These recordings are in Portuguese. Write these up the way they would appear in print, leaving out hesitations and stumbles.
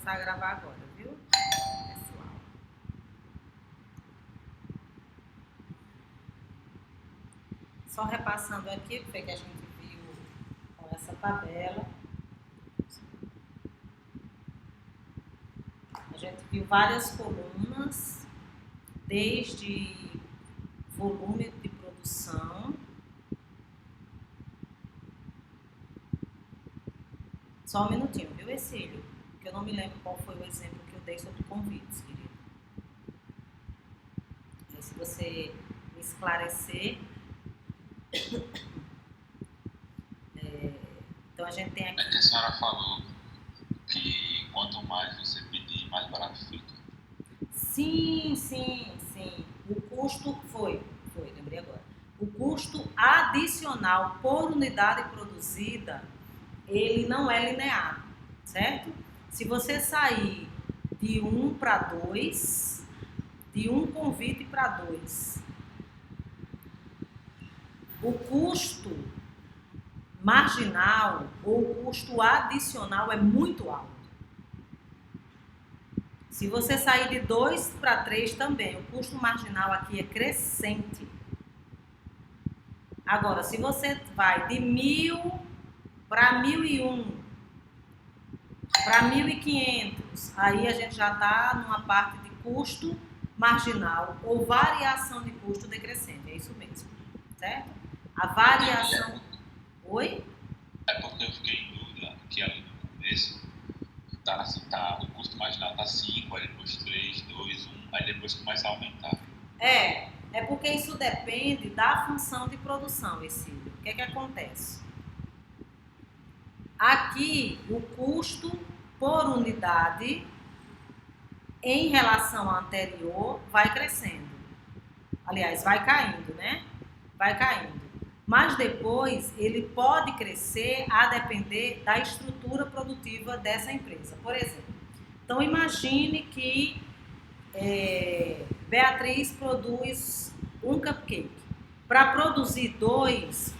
começar a gravar agora, viu, pessoal? Só repassando aqui o que a gente viu com essa tabela. A gente viu várias colunas, desde volume de produção. Só um minutinho, viu, Exílio? Porque eu não me lembro qual foi o exemplo que eu dei sobre convites, querido. E se você me esclarecer. Então a gente tem aqui. É que a senhora falou que quanto mais você pedir, mais barato fica. Sim. O custo lembrei agora. O custo adicional por unidade produzida, ele não é linear, certo? Se você sair de 1 para 2, de um convite para 2, o custo marginal ou o custo adicional é muito alto. Se você sair de 2 para 3 também, o custo marginal aqui é crescente. Agora, se você vai de 1.000 para 1.001, para 1.500, aí a gente já está numa parte de custo marginal ou variação de custo decrescente. É isso mesmo, certo? A variação... Oi? É porque eu fiquei em dúvida que ali no começo o custo marginal está 5, aí depois 3, 2, 1, aí depois começa a aumentar. É porque isso depende da função de produção, Exílio. O que é que acontece? Aqui, o custo por unidade, em relação ao anterior, vai crescendo. Aliás, vai caindo, né? Vai caindo. Mas depois, ele pode crescer a depender da estrutura produtiva dessa empresa. Por exemplo, então imagine que Beatriz produz um cupcake. Para produzir 2,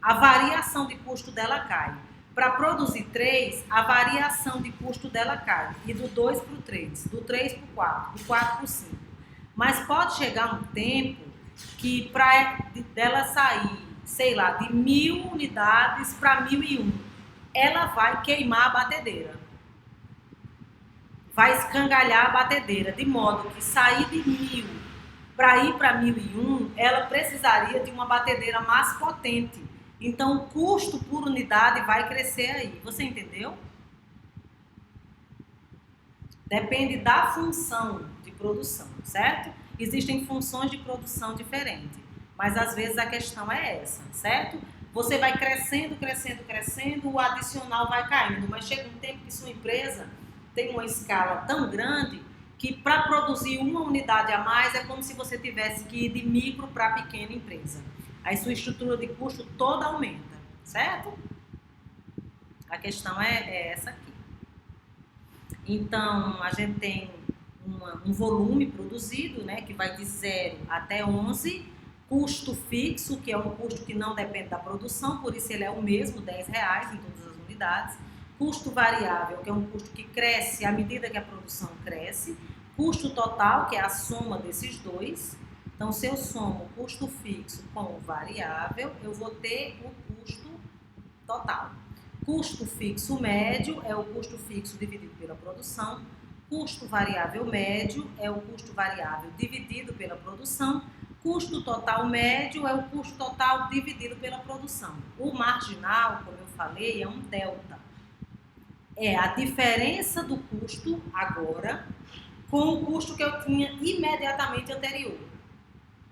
a variação de custo dela cai. Para produzir 3, a variação de custo dela cai. E do 2 para o 3, do 3 para o 4, do 4 para o 5. Mas pode chegar um tempo que para dela sair, sei lá, de 1.000 unidades para 1.001, ela vai queimar a batedeira. Vai escangalhar a batedeira, de modo que sair de 1.000 para ir para 1.001, ela precisaria de uma batedeira mais potente. Então, o custo por unidade vai crescer aí. Você entendeu? Depende da função de produção, certo? Existem funções de produção diferentes, mas às vezes a questão é essa, certo? Você vai crescendo, o adicional vai caindo, mas chega um tempo que sua empresa tem uma escala tão grande que para produzir uma unidade a mais é como se você tivesse que ir de micro para pequena empresa. Aí sua estrutura de custo toda aumenta, certo? A questão é essa aqui. Então, a gente tem um volume produzido, né, que vai de 0 até 11, custo fixo, que é um custo que não depende da produção, por isso ele é o mesmo, R$10 em todas as unidades. Custo variável, que é um custo que cresce à medida que a produção cresce. Custo total, que é a soma desses dois. Então, se eu somo o custo fixo com o variável, eu vou ter o custo total. Custo fixo médio é o custo fixo dividido pela produção. Custo variável médio é o custo variável dividido pela produção. Custo total médio é o custo total dividido pela produção. O marginal, como eu falei, é um delta. É a diferença do custo agora com o custo que eu tinha imediatamente anterior.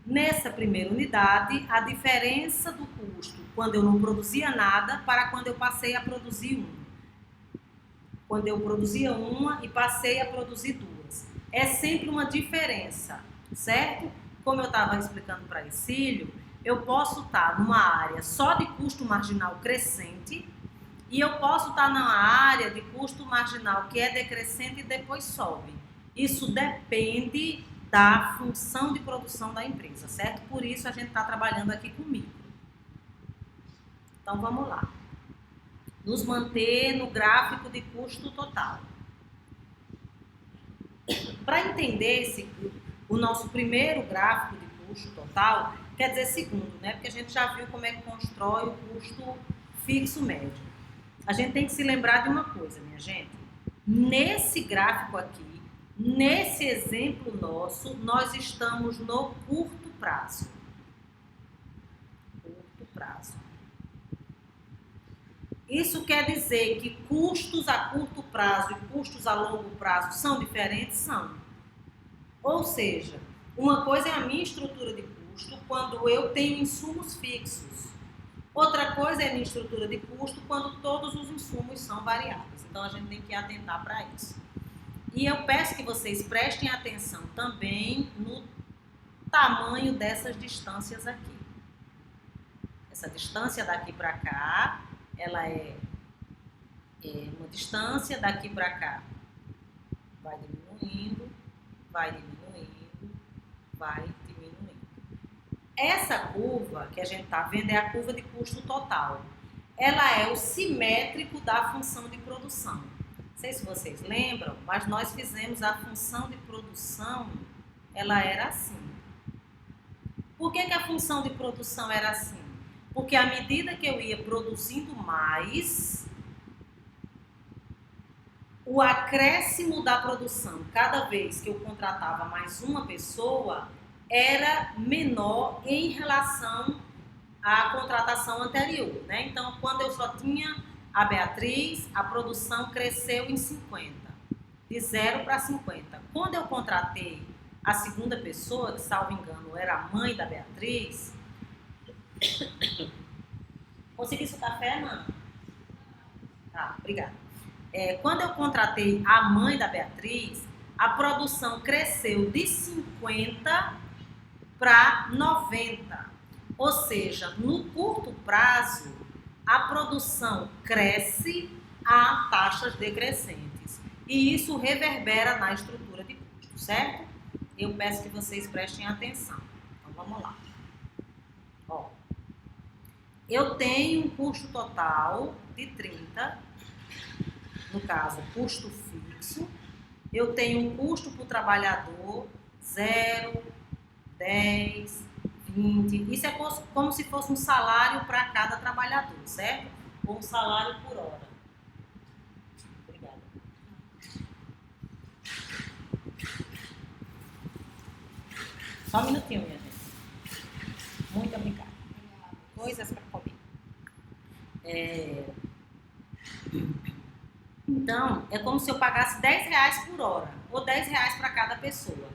Nessa primeira unidade, a diferença do custo quando eu não produzia nada para quando eu passei a produzir uma. Quando eu produzia uma e passei a produzir duas. É sempre uma diferença, certo? Como eu estava explicando para Exílio, eu posso estar numa área só de custo marginal crescente e eu posso estar numa área de custo marginal que é decrescente e depois sobe. Isso depende da função de produção da empresa, certo? Por isso a gente está trabalhando aqui com micro. Então vamos lá. Nos manter no gráfico de custo total. para entender o nosso primeiro gráfico de custo total, quer dizer segundo, né? Porque a gente já viu como é que constrói o custo fixo médio. A gente tem que se lembrar de uma coisa, minha gente. Nesse gráfico aqui, nesse exemplo nosso, nós estamos no curto prazo. Curto prazo. Isso quer dizer que custos a curto prazo e custos a longo prazo são diferentes? São. Ou seja, uma coisa é a minha estrutura de custo quando eu tenho insumos fixos. Outra coisa é a minha estrutura de custo quando todos os insumos são variáveis. Então, a gente tem que atentar para isso. E eu peço que vocês prestem atenção também no tamanho dessas distâncias aqui. Essa distância daqui para cá, ela é uma distância daqui para cá. Vai diminuindo, vai diminuindo, vai diminuindo. Essa curva que a gente está vendo é a curva de custo total. Ela é o simétrico da função de produção. Não sei se vocês lembram, mas nós fizemos a função de produção, ela era assim. Por que a função de produção era assim? Porque à medida que eu ia produzindo mais, o acréscimo da produção, cada vez que eu contratava mais uma pessoa, era menor em relação à contratação anterior, né? Então, quando eu só tinha a Beatriz, a produção cresceu em 50, de 0 para 50. Quando eu contratei a segunda pessoa, que, salvo engano, era a mãe da Beatriz... Conseguisse o café, Ana? Tá, obrigada. Quando eu contratei a mãe da Beatriz, a produção cresceu de 50 para 90. Ou seja, no curto prazo, a produção cresce a taxas decrescentes. E isso reverbera na estrutura de custo, certo? Eu peço que vocês prestem atenção. Então, vamos lá. Ó, eu tenho um custo total de 30, no caso, custo fixo. Eu tenho um custo por trabalhador 0, 10, 20. Isso é como se fosse um salário para cada trabalhador, certo? Ou um salário por hora. Obrigada. Só um minutinho, minha gente. Muito obrigada. Coisas para comer. Então, é como se eu pagasse R$10 por hora, ou R$10 para cada pessoa.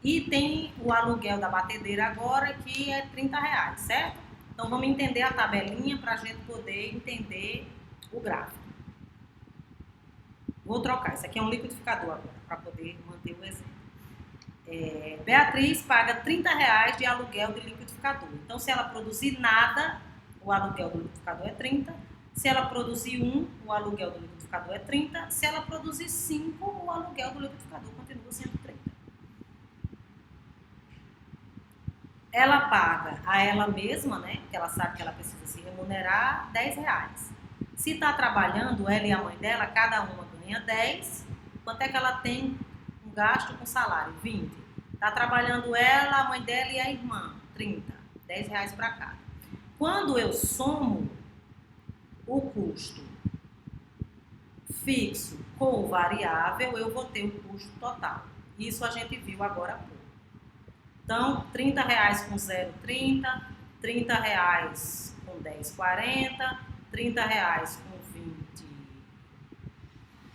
E tem o aluguel da batedeira agora, que é R$30, certo? Então, vamos entender a tabelinha para a gente poder entender o gráfico. Vou trocar. Isso aqui é um liquidificador agora, para poder manter o exemplo. Beatriz paga R$30 de aluguel de liquidificador. Então, se ela produzir nada, o aluguel do liquidificador é 30. Se ela produzir 1, o aluguel do liquidificador é 30. Se ela produzir 5, o aluguel do liquidificador continua sendo 30. Ela paga a ela mesma, né? Porque ela sabe que ela precisa se remunerar, R$10. Se está trabalhando, ela e a mãe dela, cada uma ganha 10. Quanto é que ela tem um gasto com salário? 20. Está trabalhando ela, a mãe dela e a irmã, 30. R$10 para cada. Quando eu somo o custo fixo com o variável, eu vou ter o custo total. Isso a gente viu agora há pouco. Então, R$30 com 0,30, R$30 com 10,40, R$30 com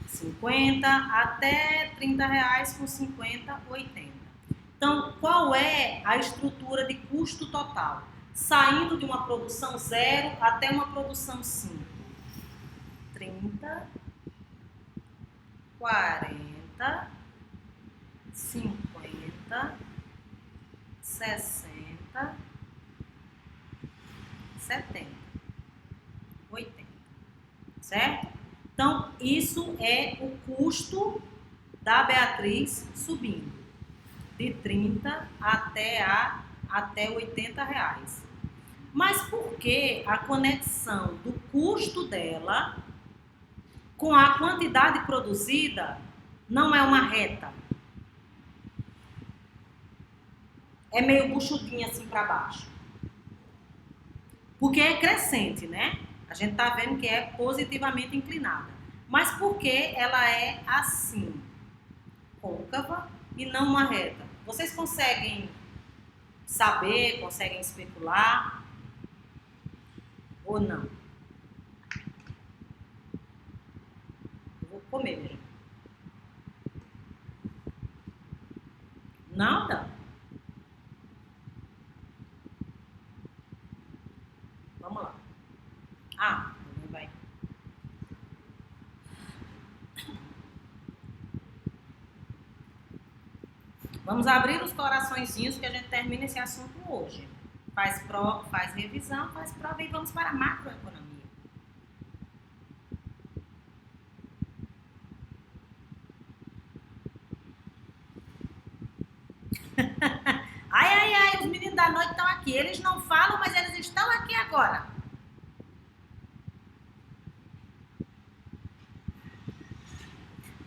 20,50, até R$30 com 50,80. Então, qual é a estrutura de custo total? Saindo de uma produção 0 até uma produção 5. 30, 40, 50, 60, 70, 80, certo? Então, isso é o custo da Beatriz subindo, de 30 até R$80. Mas por que a conexão do custo dela com a quantidade produzida não é uma reta? é meio buchudinha assim para baixo? Porque é crescente, né? A gente tá vendo que é positivamente inclinada. Mas por que ela é assim? Côncava e não uma reta. Vocês conseguem saber, conseguem especular ou não? Eu vou comer mesmo. Nada? Vamos lá. Vai. Vamos abrir os coraçõezinhos que a gente termina esse assunto hoje. Faz revisão, faz prova e vamos para a macroeconomia. Ai, os meninos da noite estão aqui. Eles não falam, mas eles estão aqui agora.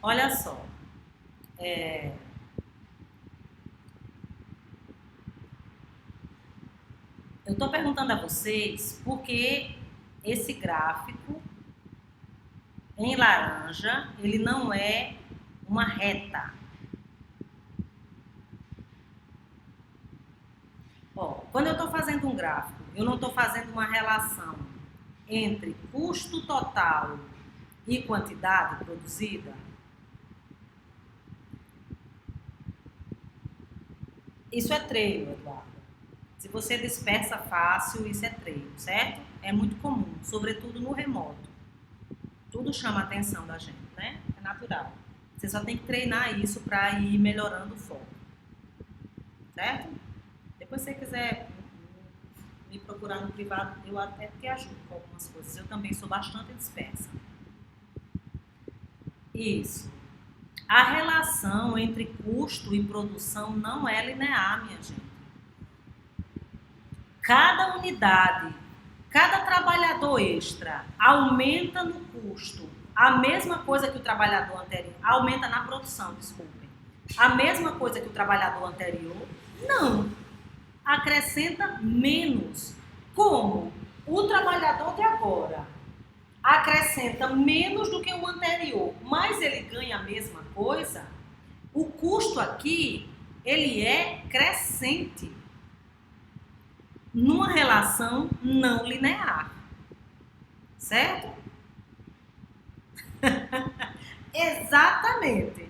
Olha só. Eu estou perguntando a vocês por que esse gráfico em laranja, ele não é uma reta. Ó, quando eu estou fazendo um gráfico, eu não estou fazendo uma relação entre custo total e quantidade produzida. Isso é treino, Eduardo. Se você dispersa fácil, isso é treino, certo? É muito comum, sobretudo no remoto. Tudo chama a atenção da gente, né? É natural. Você só tem que treinar isso para ir melhorando o foco. Certo? Depois, se você quiser me procurar no privado, eu até te ajudo com algumas coisas. Eu também sou bastante dispersa. Isso. A relação entre custo e produção não é linear, minha gente. Cada unidade, cada trabalhador extra aumenta no custo. A mesma coisa que o trabalhador anterior, aumenta na produção, desculpem. A mesma coisa que o trabalhador anterior, não. Acrescenta menos. Como o trabalhador de agora acrescenta menos do que o anterior, mas ele ganha a mesma coisa, o custo aqui, ele é crescente numa relação não linear. Certo? Exatamente.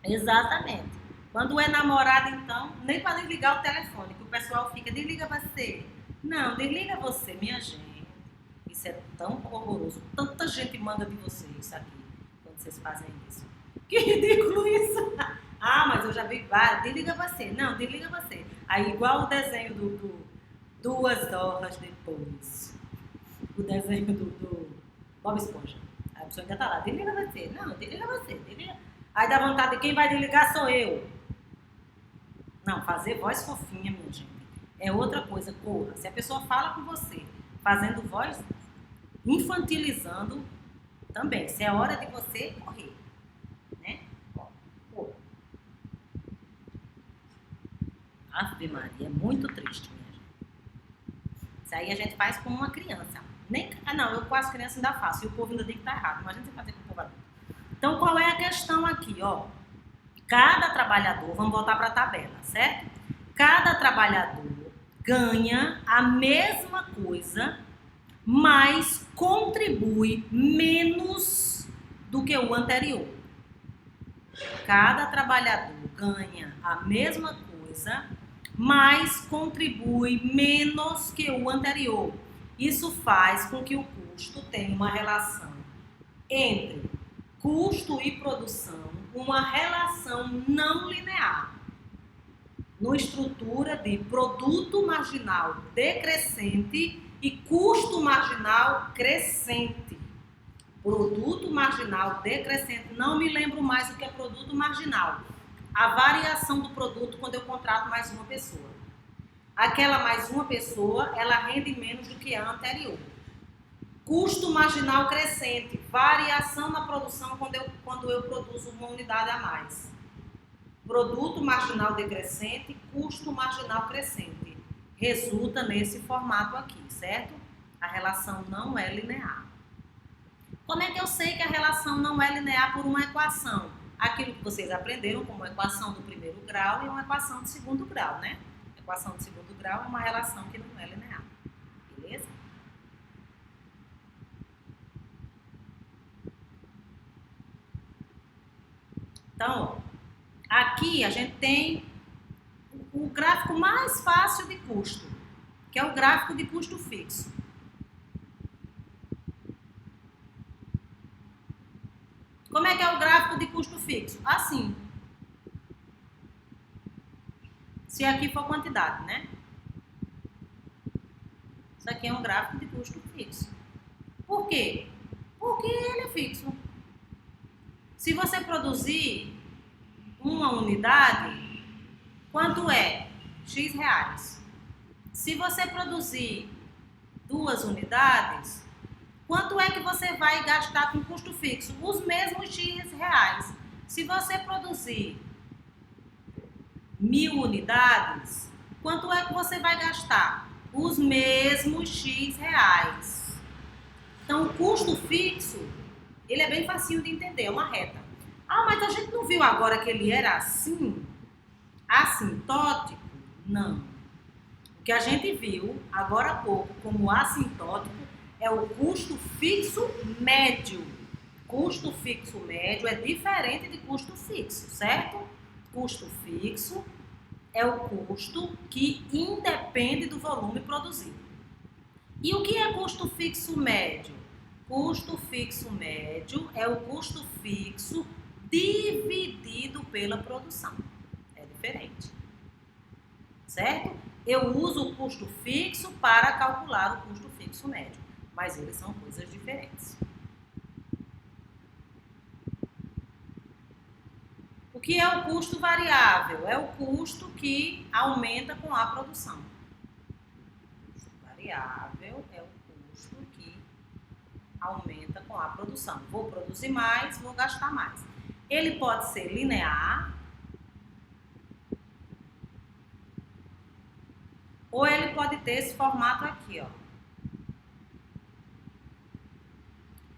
Exatamente. Quando é namorado, então, nem para desligar o telefone, que o pessoal fica, desliga você. Não, desliga você, minha gente. Isso é tão horroroso. Tanta gente manda de vocês aqui, quando vocês fazem isso. Que ridículo isso. Mas eu já vi vários. Desliga você. Não, desliga você. Aí, igual o desenho do 2 horas depois. O desenho do Bob Esponja. A pessoa ainda tá lá. Desliga você. Não, desliga você. Desliga. Aí dá vontade de quem vai desligar sou eu. Não, fazer voz fofinha, minha gente, é outra coisa. Corra. Se a pessoa fala com você, fazendo voz, infantilizando, também. Se é hora de você correr. Né? Corra. Ave Maria, é muito triste, minha gente. Isso aí a gente faz com uma criança. Eu com as crianças ainda faço. E o povo ainda tem que estar errado. Imagina você fazer com o povo adulto. Então, qual é a questão aqui, ó? Cada trabalhador, vamos voltar para a tabela, certo? Cada trabalhador ganha a mesma coisa, mas contribui menos do que o anterior. Cada trabalhador ganha a mesma coisa, mas contribui menos que o anterior. Isso faz com que o custo tenha uma relação entre custo e produção, uma relação não linear, numa estrutura de produto marginal decrescente e custo marginal crescente. Produto marginal decrescente, não me lembro mais o que é produto marginal. A variação do produto quando eu contrato mais uma pessoa. Aquela mais uma pessoa, ela rende menos do que a anterior. Custo marginal crescente, variação na produção quando eu produzo uma unidade a mais. produto marginal decrescente, custo marginal crescente. Resulta nesse formato aqui, certo? A relação não é linear. Como é que eu sei que a relação não é linear por uma equação? Aquilo que vocês aprenderam como equação do primeiro grau e uma equação do segundo grau, né? A equação do segundo grau é uma relação que não é linear. Beleza? Então, aqui a gente tem o gráfico mais fácil de custo, que é o gráfico de custo fixo. Como é que é o gráfico de custo fixo? Assim. Se aqui for quantidade, né? Isso aqui é um gráfico de custo fixo. Por quê? Porque ele é fixo. Se você produzir uma unidade, quanto é? X reais. Se você produzir 2 unidades, quanto é que você vai gastar com custo fixo? Os mesmos X reais. Se você produzir 1000 unidades, quanto é que você vai gastar? Os mesmos X reais. Então, o custo fixo, ele é bem facinho de entender, é uma reta. Ah, mas a gente não viu agora que ele era assim? Assintótico? Não. O que a gente viu agora há pouco como assintótico é o custo fixo médio. Custo fixo médio é diferente de custo fixo, certo? Custo fixo é o custo que independe do volume produzido. E o que é custo fixo médio? Custo fixo médio é o custo fixo dividido pela produção. É diferente. Certo? Eu uso o custo fixo para calcular o custo fixo médio, mas eles são coisas diferentes. O que é o custo variável? É o custo que aumenta com a produção. O custo variável é o custo que aumenta com a produção. Vou produzir mais, vou gastar mais. Ele pode ser linear ou ele pode ter esse formato aqui, ó.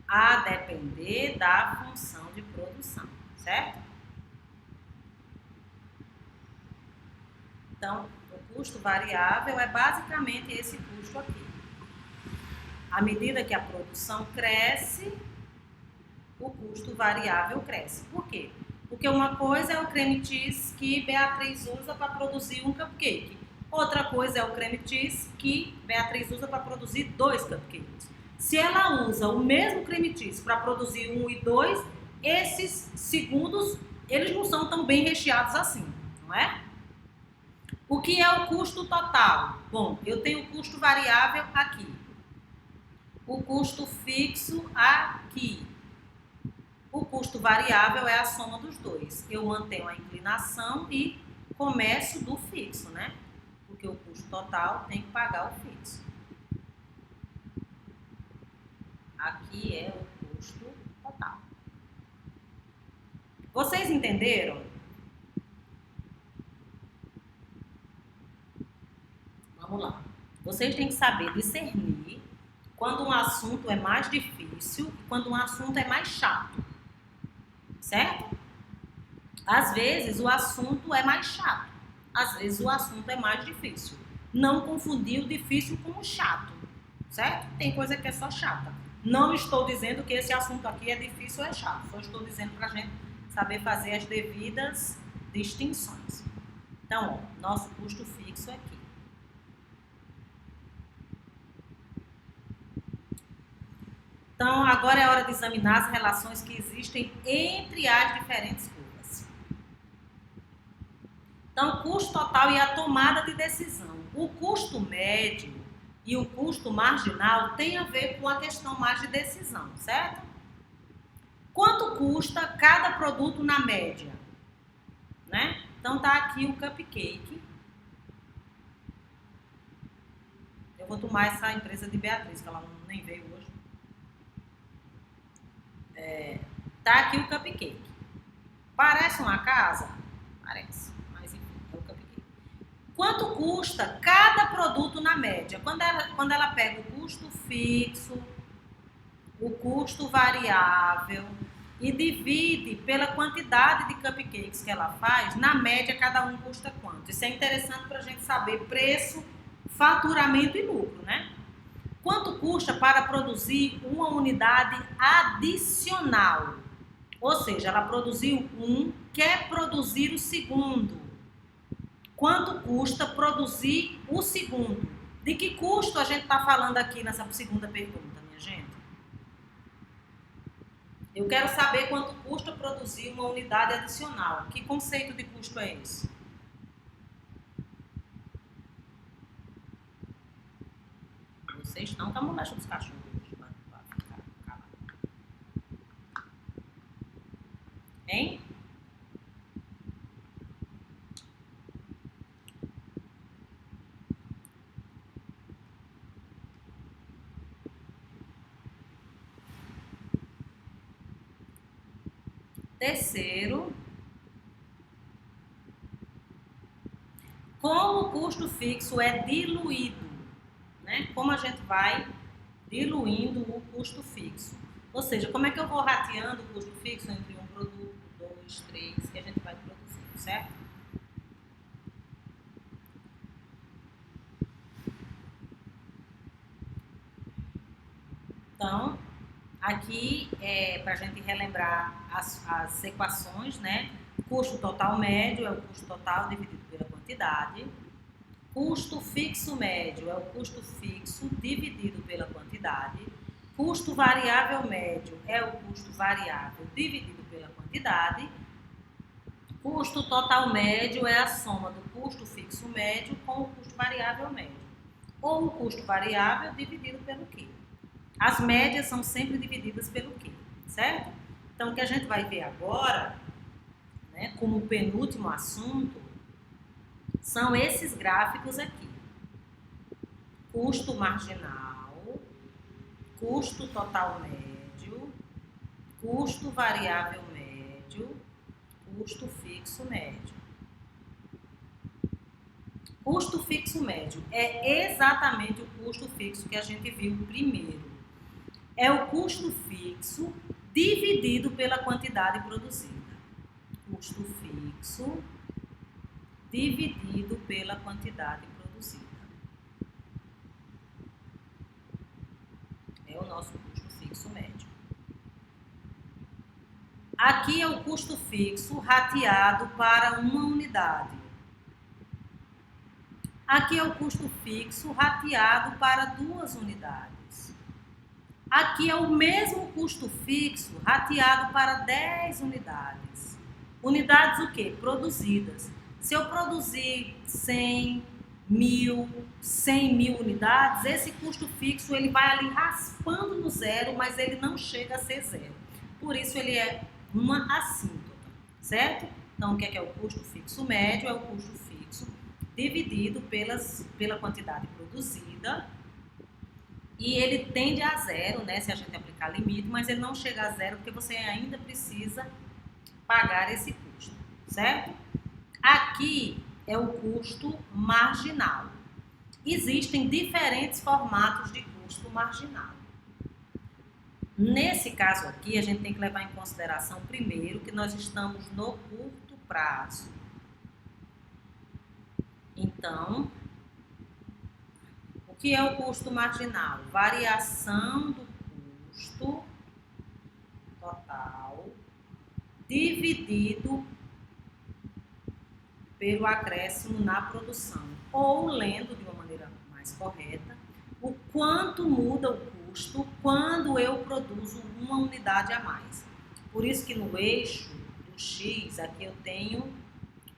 A depender da função de produção, certo? Então, o custo variável é basicamente esse custo aqui. À medida que a produção cresce, o custo variável cresce. Por quê? Porque uma coisa é o creme cheese que Beatriz usa para produzir um cupcake. Outra coisa é o creme cheese que Beatriz usa para produzir 2 cupcakes. Se ela usa o mesmo creme cheese para produzir 1 e 2, esses segundos, eles não são tão bem recheados assim, não é? O que é o custo total? Bom, eu tenho o custo variável aqui. O custo fixo aqui. O custo variável é a soma dos dois. Eu mantenho a inclinação e começo do fixo, né? Porque o custo total tem que pagar o fixo. Aqui é o custo total. Vocês entenderam? Vamos lá. Vocês têm que saber discernir quando um assunto é mais difícil e quando um assunto é mais chato. Certo? Às vezes o assunto é mais chato. Às vezes o assunto é mais difícil. Não confundir o difícil com o chato. Certo? Tem coisa que é só chata. Não estou dizendo que esse assunto aqui é difícil ou é chato. Só estou dizendo para a gente saber fazer as devidas distinções. Então, ó, nosso custo fixo é aqui. Então, agora é hora de examinar as relações que existem entre as diferentes curvas. Então, custo total e a tomada de decisão. O custo médio e o custo marginal tem a ver com a questão mais de decisão, certo? Quanto custa cada produto na média? Né? Então, tá aqui o cupcake. Eu vou tomar essa empresa de Beatriz, que ela nem veio hoje. Tá aqui o cupcake. Parece uma casa? Parece, mas enfim, é o cupcake. Quanto custa cada produto na média? Quando ela pega o custo fixo, o custo variável e divide pela quantidade de cupcakes que ela faz, na média cada um custa quanto? Isso é interessante para a gente saber preço, faturamento e lucro, né? Quanto custa para produzir uma unidade adicional? Ou seja, ela produziu um, quer produzir o segundo. Quanto custa produzir o segundo? De que custo a gente está falando aqui nessa segunda pergunta, minha gente? Eu quero saber quanto custa produzir uma unidade adicional. Que conceito de custo é esse? Vocês estão com a moléstia dos cachorros. Hein? Terceiro, como o custo fixo é diluído, né? Como a gente vai diluindo o custo fixo. Ou seja, como é que eu vou rateando o custo fixo entre um produto, 2, 3, que a gente vai produzindo, certo? Então, aqui é para a gente relembrar as equações, né? Custo total médio é o custo total dividido pela quantidade. Custo fixo médio é o custo fixo dividido pela quantidade. Custo variável médio é o custo variável dividido pela quantidade. Custo total médio é a soma do custo fixo médio com o custo variável médio. Ou o custo variável dividido pelo Q. As médias são sempre divididas pelo Q, certo? Então, o que a gente vai ver agora, né, como penúltimo assunto, são esses gráficos aqui. Custo marginal, custo total médio, custo variável médio, custo fixo médio. Custo fixo médio é exatamente o custo fixo que a gente viu primeiro. É o custo fixo dividido pela quantidade produzida. Custo fixo dividido pela quantidade produzida. É o nosso custo fixo médio. Aqui é o custo fixo rateado para uma unidade. Aqui é o custo fixo rateado para 2 unidades. Aqui é o mesmo custo fixo rateado para 10 unidades. Unidades o quê? Produzidas. Se eu produzir 100 mil unidades, esse custo fixo ele vai ali raspando no zero, mas ele não chega a ser zero. Por isso ele é uma assíntota, certo? Então, o que é o custo fixo médio? É o custo fixo dividido pela quantidade produzida. E ele tende a zero, né, se a gente aplicar limite, mas ele não chega a zero porque você ainda precisa pagar esse custo, certo? Aqui é o custo marginal. Existem diferentes formatos de custo marginal. Nesse caso aqui, a gente tem que levar em consideração primeiro que nós estamos no curto prazo. Então, o que é o custo marginal? Variação do custo total dividido pelo acréscimo na produção. Ou, lendo de uma maneira mais correta, o quanto muda o custo quando eu produzo uma unidade a mais. Por isso que no eixo do X, aqui eu tenho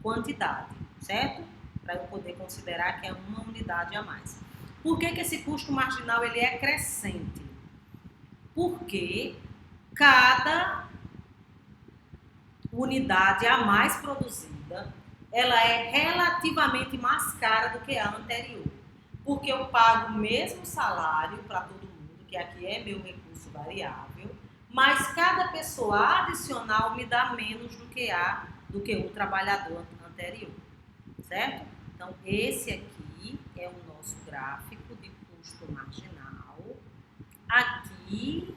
quantidade, certo? Para eu poder considerar que é uma unidade a mais. Por que esse custo marginal ele é crescente? Porque cada unidade a mais produzida, ela é relativamente mais cara do que a anterior. Porque eu pago o mesmo salário para todo mundo, que aqui é meu recurso variável, mas cada pessoa adicional me dá menos do que o trabalhador anterior, certo? Então, esse aqui é o nosso gráfico de custo marginal. Aqui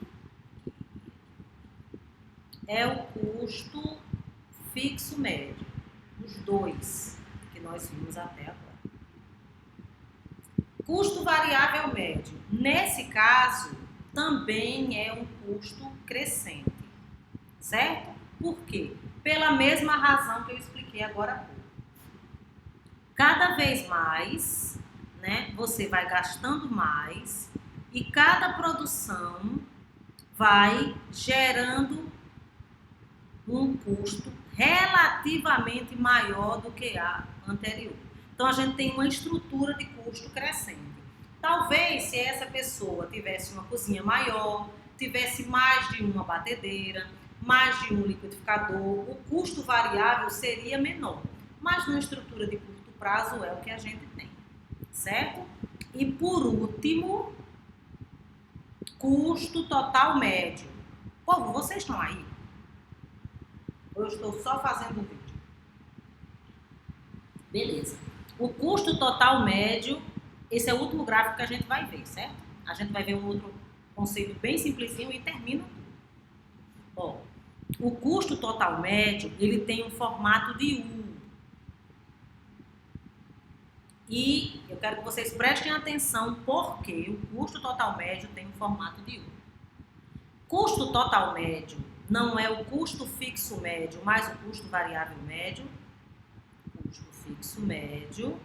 é o custo fixo médio, os dois que nós vimos até agora. Custo variável médio, nesse caso, também é um custo crescente, certo? Por quê? Pela mesma razão que eu expliquei agora há pouco. Cada vez mais, né, você vai gastando mais e cada produção vai gerando um custo relativamente maior do que a anterior. Então, a gente tem uma estrutura de custo crescente. Talvez, se essa pessoa tivesse uma cozinha maior, tivesse mais de uma batedeira, mais de um liquidificador, o custo variável seria menor. Mas, numa estrutura de curto prazo, é o que a gente tem, certo? E, por último, custo total médio. Povo, vocês estão aí? Eu estou só fazendo o vídeo. Beleza. O custo total médio, esse é o último gráfico que a gente vai ver, certo? A gente vai ver um outro conceito bem simplesinho e termina tudo. Ó, o custo total médio, ele tem um formato de U. E eu quero que vocês prestem atenção porque o custo total médio tem um formato de U. Custo total médio não é o custo fixo médio mais o custo variável médio. Custo fixo médio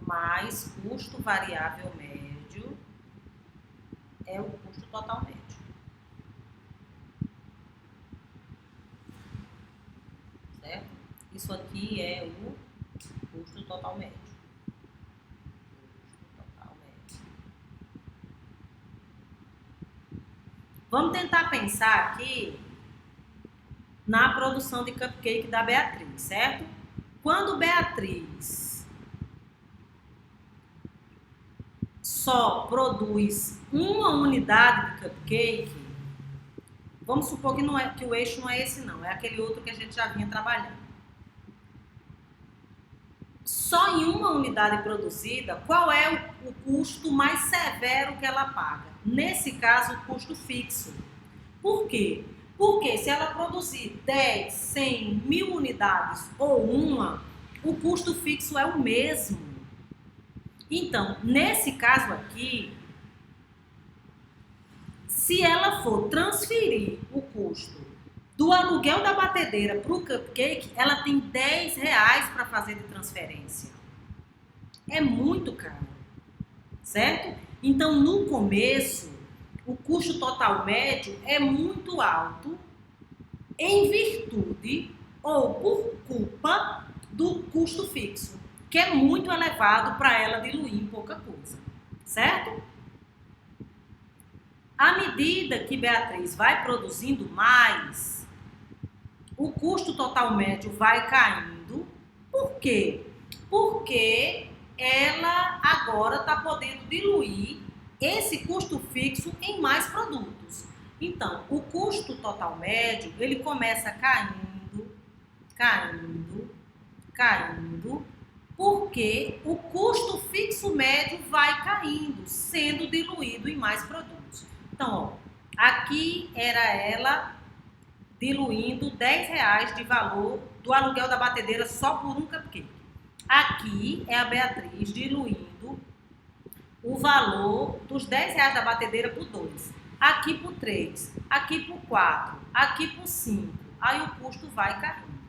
mais custo variável médio é o custo total médio. Certo? Isso aqui é o custo total médio. Custo total médio. Vamos tentar pensar aqui na produção de cupcake da Beatriz, certo? Quando Beatriz só produz uma unidade de cupcake, vamos supor que, que o eixo não é esse não, é aquele outro que a gente já vinha trabalhando. Só em uma unidade produzida, qual é o custo mais severo que ela paga? Nesse caso, o custo fixo. Por quê? Porque se ela produzir 10, 100, 1000 unidades ou uma, o custo fixo é o mesmo. Então, nesse caso aqui, se ela for transferir o custo do aluguel da batedeira para o cupcake, ela tem R$10 para fazer de transferência. É muito caro, certo? Então, no começo, o custo total médio é muito alto em virtude ou por culpa do custo fixo, que é muito elevado para ela diluir em pouca coisa, certo? À medida que Beatriz vai produzindo mais, o custo total médio vai caindo. Por quê? Porque ela agora está podendo diluir esse custo fixo em mais produtos. Então, o custo total médio, ele começa caindo, porque o custo fixo médio vai caindo, sendo diluído em mais produtos. Então, ó, aqui era ela diluindo R$10 de valor do aluguel da batedeira só por um cupcake. Aqui é a Beatriz diluindo o valor dos R$10 da batedeira por 2. Aqui por 3, aqui por 4, aqui por 5. Aí o custo vai caindo.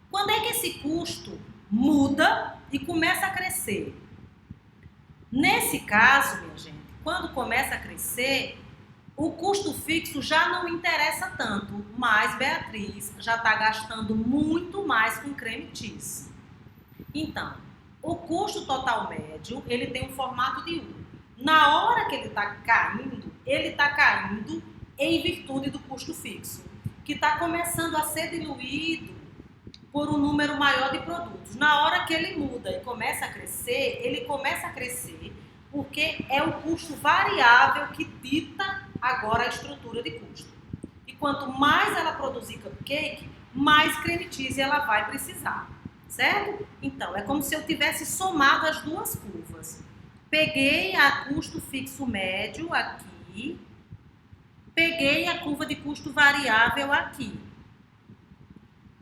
Quando é que esse custo muda e começa a crescer? Nesse caso, minha gente, quando começa a crescer, o custo fixo já não interessa tanto, mas Beatriz já está gastando muito mais com creme cheese. Então, o custo total médio, ele tem um formato de U. Na hora que ele está caindo em virtude do custo fixo, que está começando a ser diluído por um número maior de produtos. Na hora que ele muda e começa a crescer, ele começa a crescer porque é o custo variável que dita agora a estrutura de custo. E quanto mais ela produzir cupcake, mais creme cheese ela vai precisar, certo? Então, é como se eu tivesse somado as duas curvas. Peguei a custo fixo médio aqui, peguei a curva de custo variável aqui.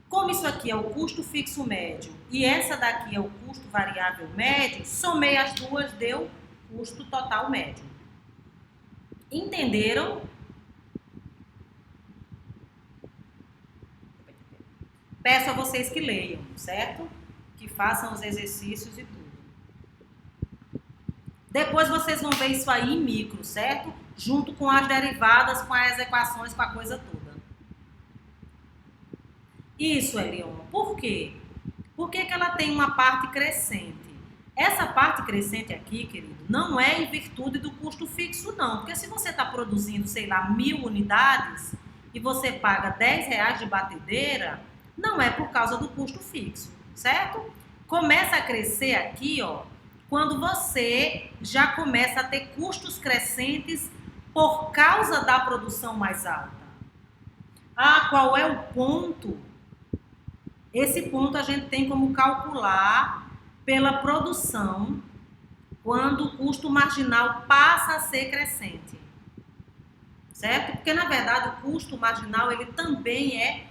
Como isso aqui é o custo fixo médio e essa daqui é o custo variável médio, somei as duas, deu custo total médio. Entenderam? Peço a vocês que leiam, certo? Que façam os exercícios e tudo. Depois vocês vão ver isso aí em micro, certo? Junto com as derivadas, com as equações, com a coisa toda. Isso, Elion. Por quê? Por que ela tem uma parte crescente? Essa parte crescente aqui, querido, não é em virtude do custo fixo, não. Porque se você está produzindo, sei lá, 1000 unidades e você paga R$10 de batedeira, não é por causa do custo fixo, certo? Começa a crescer aqui, ó, quando você já começa a ter custos crescentes por causa da produção mais alta. Ah, qual é o ponto? Esse ponto a gente tem como calcular pela produção quando o custo marginal passa a ser crescente, certo? Porque, na verdade, o custo marginal ele também é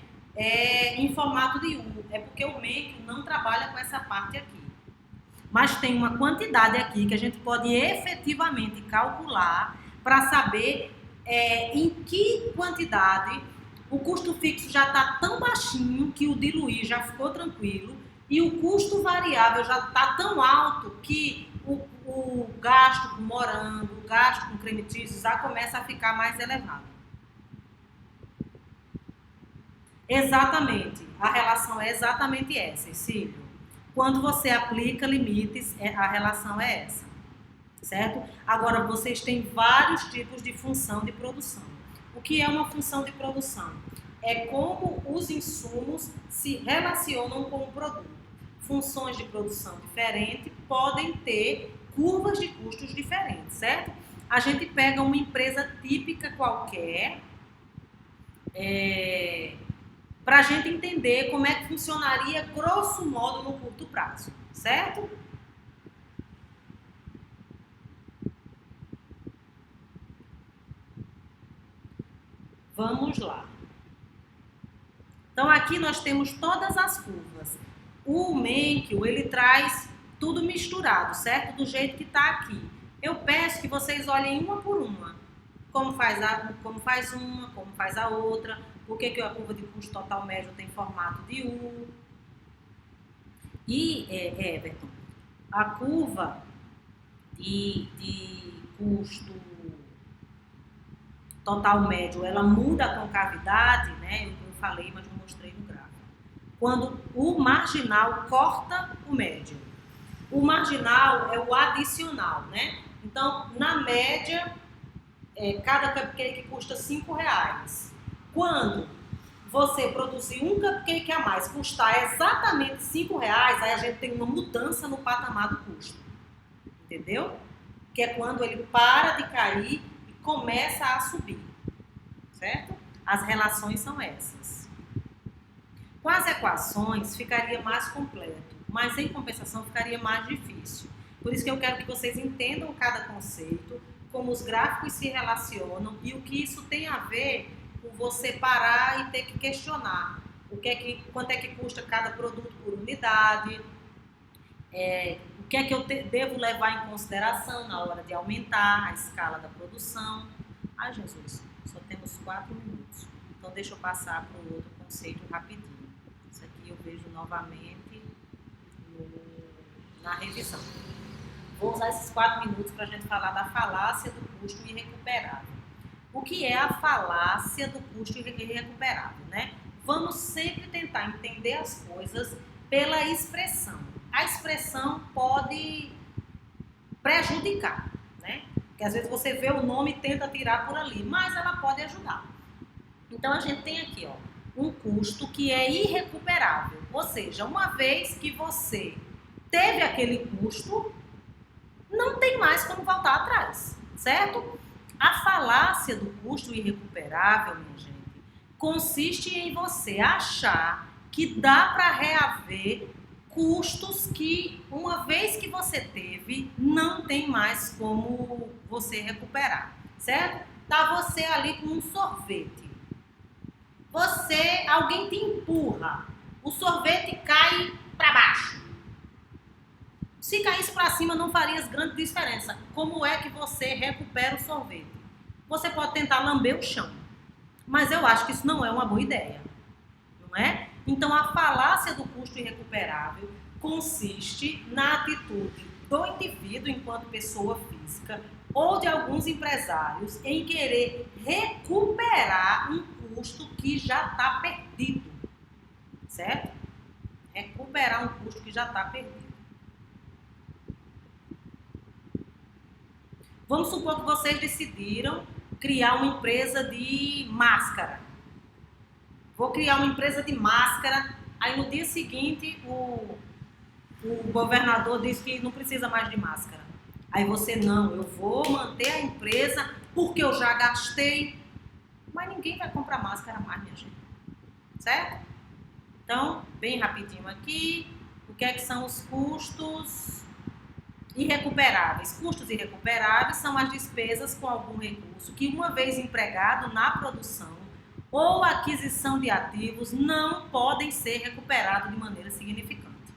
em formato de U. É porque o MEC não trabalha com essa parte aqui. Mas tem uma quantidade aqui que a gente pode efetivamente calcular para saber em que quantidade o custo fixo já está tão baixinho que o diluir já ficou tranquilo e o custo variável já está tão alto que o gasto com morango, o gasto com creme cheese já começa a ficar mais elevado. Exatamente, a relação é exatamente essa, Cílio. Quando você aplica limites, a relação é essa, certo? Agora, vocês têm vários tipos de função de produção. O que é uma função de produção? É como os insumos se relacionam com o produto. Funções de produção diferentes podem ter curvas de custos diferentes, certo? A gente pega uma empresa típica qualquer, para a gente entender como é que funcionaria, grosso modo, no curto prazo, certo? Vamos lá. Então, aqui nós temos todas as curvas. O Menkel, ele traz tudo misturado, certo? Do jeito que está aqui. Eu peço que vocês olhem uma por uma. Como faz uma, como faz a outra. Por que a curva de custo total médio tem formato de U. E, Everton, a curva de custo total médio, ela muda a concavidade, né? Eu falei, mas não mostrei no gráfico. Quando o marginal corta o médio. O marginal é o adicional, né? Então, na média, cada cupcake custa R$5. Quando você produzir um cupcake a mais, custar exatamente R$5, aí a gente tem uma mudança no patamar do custo. Entendeu? Que é quando ele para de cair e começa a subir. Certo? As relações são essas. Com as equações ficaria mais completo, mas em compensação ficaria mais difícil. Por isso que eu quero que vocês entendam cada conceito, como os gráficos se relacionam e o que isso tem a ver com você parar e ter que questionar quanto é que custa cada produto por unidade, o que é que eu devo levar em consideração na hora de aumentar a escala da produção. Ai, Jesus, só temos 4 minutos. Então, deixa eu passar para o outro conceito rapidinho. Isso aqui eu vejo novamente na revisão. Vou usar esses 4 minutos para a gente falar da falácia do custo irrecuperável. O que é a falácia do custo irrecuperável, né? Vamos sempre tentar entender as coisas pela expressão. A expressão pode prejudicar, né? Porque às vezes você vê o nome e tenta tirar por ali, mas ela pode ajudar. Então a gente tem aqui, ó, um custo que é irrecuperável. Ou seja, uma vez que você teve aquele custo, não tem mais como voltar atrás, certo? A falácia do custo irrecuperável, minha gente, consiste em você achar que dá para reaver custos que, uma vez que você teve, não tem mais como você recuperar, certo? Tá você ali com um sorvete. Alguém te empurra, o sorvete cai para baixo. Se caísse para cima não faria grande diferença. Como é que você recupera o sorvete? Você pode tentar lamber o chão, mas eu acho que isso não é uma boa ideia, não é? Então, a falácia do custo irrecuperável consiste na atitude do indivíduo enquanto pessoa física ou de alguns empresários em querer recuperar um custo que já está perdido, certo? Recuperar um custo que já está perdido. Vamos supor que vocês decidiram criar uma empresa de máscara. Vou criar uma empresa de máscara, aí no dia seguinte o governador diz que não precisa mais de máscara. Aí você, não, eu vou manter a empresa porque eu já gastei. Mas ninguém vai comprar máscara mais, minha gente. Certo? Então, bem rapidinho aqui, o que é que são os custos irrecuperáveis? Custos irrecuperáveis são as despesas com algum recurso que, uma vez empregado na produção ou aquisição de ativos, não podem ser recuperados de maneira significante,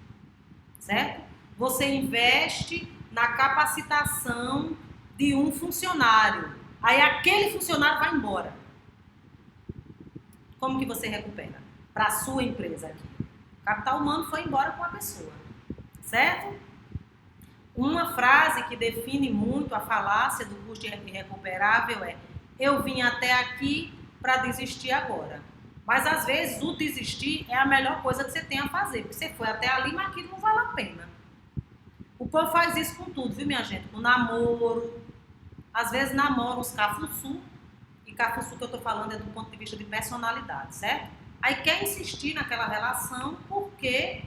certo? Você investe na capacitação de um funcionário, aí aquele funcionário vai embora. Como que você recupera? Para a sua empresa aqui. O capital humano foi embora com a pessoa, certo? Uma frase que define muito a falácia do custo irrecuperável é: eu vim até aqui para desistir agora. Mas às vezes o desistir é a melhor coisa que você tem a fazer, porque você foi até ali, mas aquilo não vale a pena. O povo faz isso com tudo, viu, minha gente? Com namoro. Às vezes namoram os cafuçu, e cafuçu que eu tô falando é do ponto de vista de personalidade, certo? Aí quer insistir naquela relação porque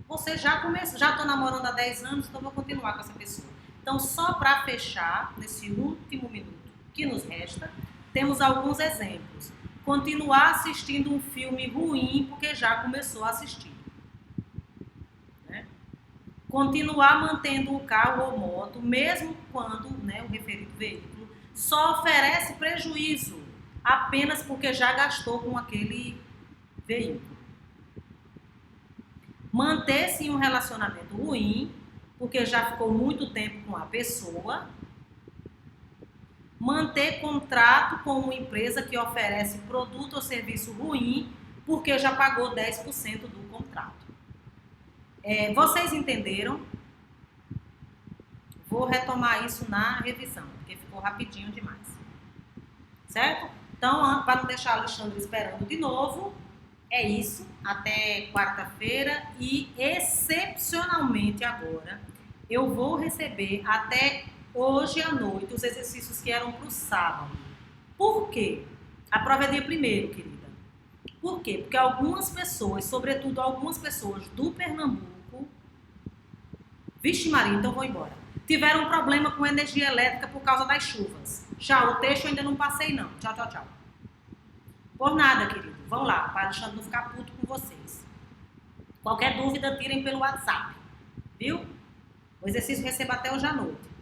você já começou, já tô namorando há 10 anos, então vou continuar com essa pessoa. Então, só para fechar, nesse último minuto que nos resta, temos alguns exemplos. Continuar assistindo um filme ruim porque já começou a assistir. Né? Continuar mantendo o carro ou moto, mesmo quando, né, o referido veículo só oferece prejuízo apenas porque já gastou com aquele veículo. Manter-se em um relacionamento ruim porque já ficou muito tempo com a pessoa. Manter contrato com uma empresa que oferece produto ou serviço ruim porque já pagou 10% do contrato. Vocês entenderam? Vou retomar isso na revisão, porque ficou rapidinho demais. Certo? Então, para não deixar o Alexandre esperando de novo, é isso. Até quarta-feira e, excepcionalmente agora, eu vou receber até hoje à noite os exercícios que eram para o sábado. Por quê? A prova é dia 1º, querida. Por quê? Porque algumas pessoas, sobretudo algumas pessoas do Pernambuco, vixe Maria, então vou embora, tiveram um problema com energia elétrica por causa das chuvas. Tchau, o texto eu ainda não passei não. Tchau, tchau, tchau. Por nada, querido. Vão lá, para Alexandre não ficar puto com vocês. Qualquer dúvida, tirem pelo WhatsApp. Viu? O exercício receba até hoje à noite.